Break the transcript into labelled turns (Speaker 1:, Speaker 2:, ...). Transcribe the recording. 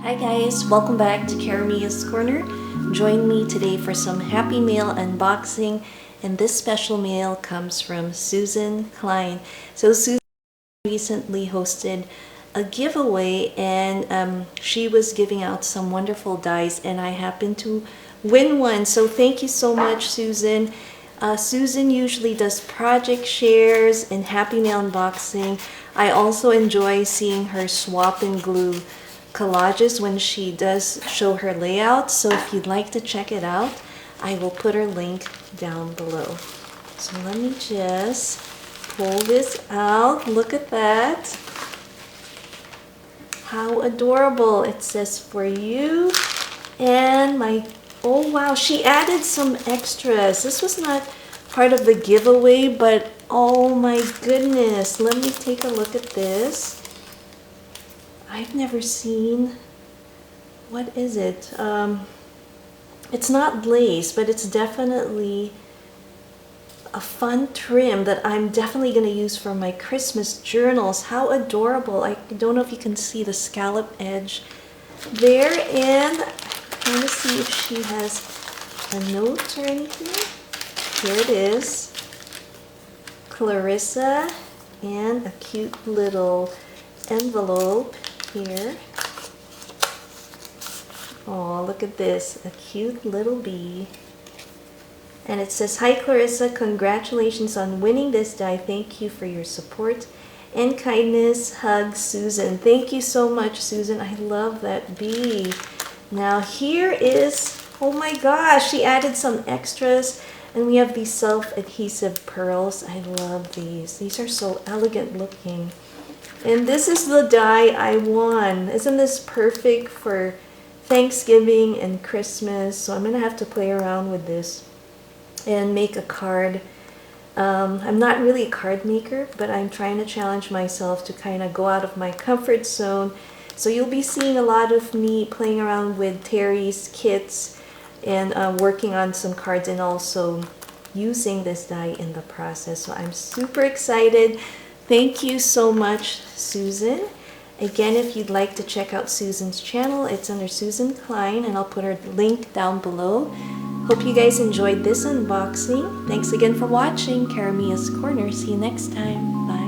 Speaker 1: Hi guys, welcome back to Karamia's Corner. Join me today for some Happy Mail unboxing, and this special mail comes from Susan Klein. So Susan recently hosted a giveaway, and she was giving out some wonderful dies, and I happened to win one. So thank you so much, Susan. Susan usually does project shares and Happy Mail unboxing. I also enjoy seeing her swap and glue collages when she does show her layout. So if you'd like to check it out, I will put her link down below. So let me just pull this out. Look at that. How adorable. It says for you and my, oh wow, she added some extras. This was not part of the giveaway, but oh my goodness. Let me take a look at this. I've never seen, what is it? It's not lace, but it's definitely a fun trim that I'm definitely going to use for my Christmas journals. How adorable. I don't know if you can see the scallop edge there, and I'm trying to see if she has a note or anything. Here it is. Clarissa, and a cute little envelope here. Oh, look at this, a cute little bee. And it says, "Hi Clarissa, congratulations on winning this die. Thank you for your support and kindness. Hug, Susan." Thank you so much, Susan. I love that bee. Now here is, oh my gosh, she added some extras, and we have these self-adhesive pearls. I love these. These are so elegant looking. And this is the die I won. Isn't this perfect for Thanksgiving and Christmas? So I'm going to have to play around with this and make a card. I'm not really a card maker, but I'm trying to challenge myself to kind of go out of my comfort zone. So you'll be seeing a lot of me playing around with Terry's kits and working on some cards, and also using this die in the process. So I'm super excited. Thank you so much, Susan. Again, if you'd like to check out Susan's channel, it's under Susan Klein, and I'll put her link down below. Hope you guys enjoyed this unboxing. Thanks again for watching Karamia's Corner. See you next time. Bye.